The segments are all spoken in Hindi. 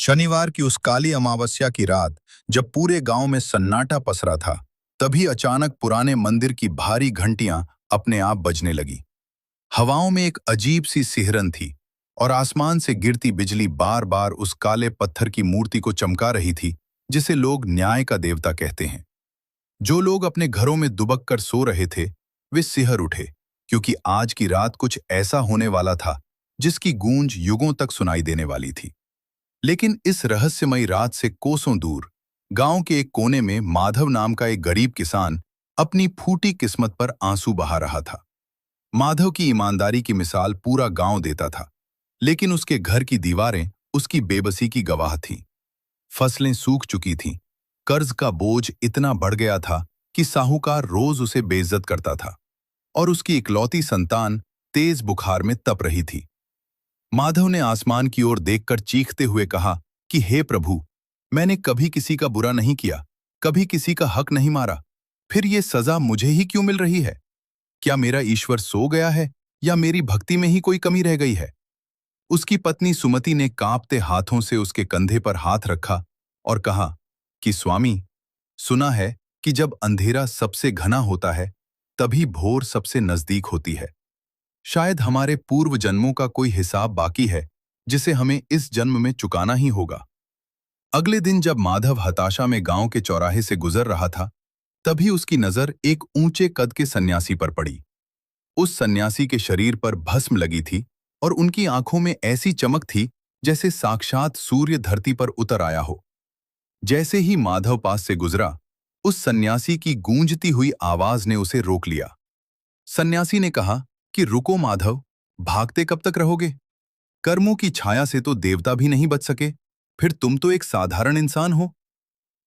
शनिवार की उस काली अमावस्या की रात जब पूरे गांव में सन्नाटा पसरा था, तभी अचानक पुराने मंदिर की भारी घंटियां अपने आप बजने लगी। हवाओं में एक अजीब सी सिहरन थी और आसमान से गिरती बिजली बार बार उस काले पत्थर की मूर्ति को चमका रही थी, जिसे लोग न्याय का देवता कहते हैं। जो लोग अपने घरों में दुबक कर सो रहे थे, वे सिहर उठे, क्योंकि आज की रात कुछ ऐसा होने वाला था जिसकी गूंज युगों तक सुनाई देने वाली थी। लेकिन इस रहस्यमयी रात से कोसों दूर गांव के एक कोने में माधव नाम का एक गरीब किसान अपनी फूटी किस्मत पर आंसू बहा रहा था। माधव की ईमानदारी की मिसाल पूरा गांव देता था, लेकिन उसके घर की दीवारें उसकी बेबसी की गवाह थीं। फसलें सूख चुकी थीं, कर्ज का बोझ इतना बढ़ गया था कि साहूकार रोज उसे बेइज्जत करता था, और उसकी इकलौती संतान तेज बुखार में तप रही थी। माधव ने आसमान की ओर देखकर चीखते हुए कहा कि हे प्रभु, मैंने कभी किसी का बुरा नहीं किया, कभी किसी का हक नहीं मारा, फिर ये सजा मुझे ही क्यों मिल रही है? क्या मेरा ईश्वर सो गया है या मेरी भक्ति में ही कोई कमी रह गई है? उसकी पत्नी सुमति ने कांपते हाथों से उसके कंधे पर हाथ रखा और कहा कि स्वामी, सुना है कि जब अंधेरा सबसे घना होता है, तभी भोर सबसे नजदीक होती है। शायद हमारे पूर्व जन्मों का कोई हिसाब बाकी है, जिसे हमें इस जन्म में चुकाना ही होगा। अगले दिन जब माधव हताशा में गांव के चौराहे से गुजर रहा था, तभी उसकी नजर एक ऊंचे कद के सन्यासी पर पड़ी। उस सन्यासी के शरीर पर भस्म लगी थी और उनकी आंखों में ऐसी चमक थी जैसे साक्षात सूर्य धरती पर उतर आया हो। जैसे ही माधव पास से गुजरा, उस सन्यासी की गूंजती हुई आवाज ने उसे रोक लिया। सन्यासी ने कहा कि रुको माधव, भागते कब तक रहोगे? कर्मों की छाया से तो देवता भी नहीं बच सके, फिर तुम तो एक साधारण इंसान हो।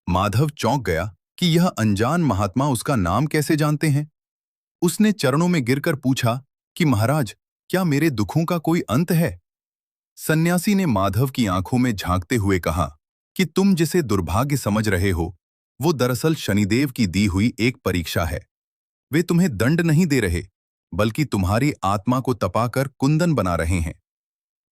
माधव चौंक गया कि यह अनजान महात्मा उसका नाम कैसे जानते हैं। उसने चरणों में गिरकर पूछा कि महाराज, क्या मेरे दुखों का कोई अंत है? सन्यासी ने माधव की आंखों में झांकते हुए कहा कि तुम जिसे दुर्भाग्य समझ रहे हो, वो दरअसल शनिदेव की दी हुई एक परीक्षा है। वे तुम्हें दंड नहीं दे रहे, बल्कि तुम्हारी आत्मा को तपाकर कुंदन बना रहे हैं।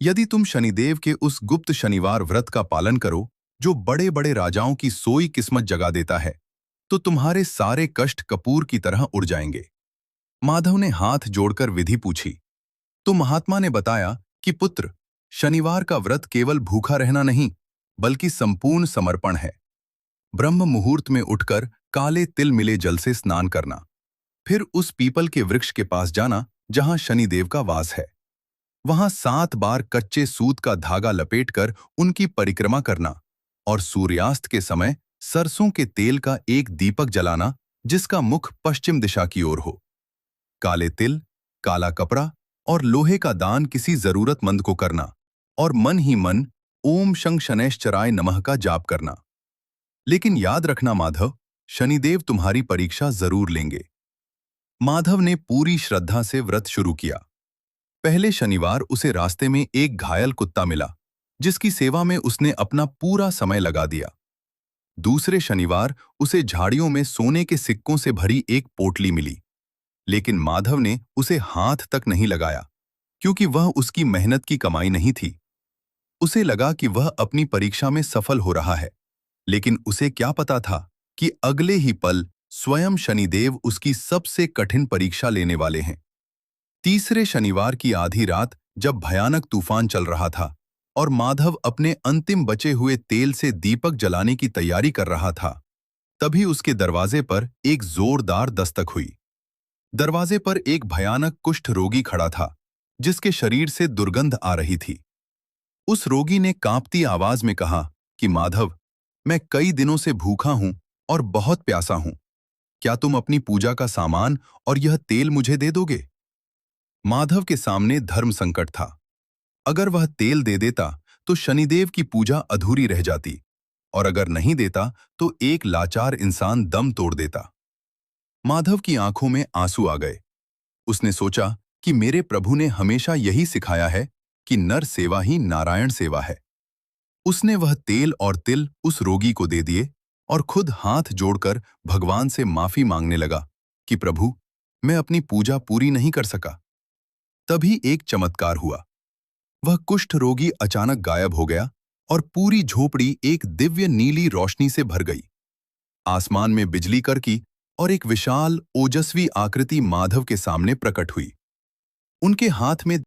यदि तुम शनिदेव के उस गुप्त शनिवार व्रत का पालन करो, जो बड़े बड़े राजाओं की सोई किस्मत जगा देता है, तो तुम्हारे सारे कष्ट कपूर की तरह उड़ जाएंगे। माधव ने हाथ जोड़कर विधि पूछी, तो महात्मा ने बताया कि पुत्र, शनिवार का व्रत केवल भूखा रहना नहीं, बल्कि संपूर्ण समर्पण है। ब्रह्म मुहूर्त में उठकर काले तिल मिले जल से स्नान करना, फिर उस पीपल के वृक्ष के पास जाना जहां शनिदेव का वास है। वहां 7 बार कच्चे सूत का धागा लपेटकर उनकी परिक्रमा करना, और सूर्यास्त के समय सरसों के तेल का एक दीपक जलाना जिसका मुख पश्चिम दिशा की ओर हो। काले तिल, काला कपड़ा और लोहे का दान किसी जरूरतमंद को करना, और मन ही मन ओम शं शनैश्चराय नमः का जाप करना। लेकिन याद रखना माधव, शनिदेव तुम्हारी परीक्षा जरूर लेंगे। माधव ने पूरी श्रद्धा से व्रत शुरू किया। पहले शनिवार उसे रास्ते में एक घायल कुत्ता मिला, जिसकी सेवा में उसने अपना पूरा समय लगा दिया। दूसरे शनिवार उसे झाड़ियों में सोने के सिक्कों से भरी एक पोटली मिली, लेकिन माधव ने उसे हाथ तक नहीं लगाया, क्योंकि वह उसकी मेहनत की कमाई नहीं थी। उसे लगा कि वह अपनी परीक्षा में सफल हो रहा है, लेकिन उसे क्या पता था कि अगले ही पल स्वयं शनिदेव उसकी सबसे कठिन परीक्षा लेने वाले हैं। तीसरे शनिवार की आधी रात जब भयानक तूफान चल रहा था और माधव अपने अंतिम बचे हुए तेल से दीपक जलाने की तैयारी कर रहा था, तभी उसके दरवाजे पर एक जोरदार दस्तक हुई। दरवाजे पर एक भयानक कुष्ठ रोगी खड़ा था, जिसके शरीर से दुर्गंध आ रही थी। उस रोगी ने कांपती आवाज में कहा कि माधव, मैं कई दिनों से भूखा हूं और बहुत प्यासा हूं। क्या तुम अपनी पूजा का सामान और यह तेल मुझे दे दोगे? माधव के सामने धर्म संकट था। अगर वह तेल दे देता तो शनिदेव की पूजा अधूरी रह जाती, और अगर नहीं देता तो एक लाचार इंसान दम तोड़ देता। माधव की आंखों में आंसू आ गए। उसने सोचा कि मेरे प्रभु ने हमेशा यही सिखाया है कि नर सेवा ही नारायण सेवा है। उसने वह तेल और तिल उस रोगी को दे दिए और खुद हाथ जोड़कर भगवान से माफी मांगने लगा कि प्रभु, मैं अपनी पूजा पूरी नहीं कर सका। तभी एक चमत्कार हुआ। वह कुष्ठ रोगी अचानक गायब हो गया और पूरी झोपड़ी एक दिव्य नीली रोशनी से भर गई। आसमान में बिजली करकी और एक विशाल ओजस्वी आकृति माधव के सामने प्रकट हुई। उनके हाथ में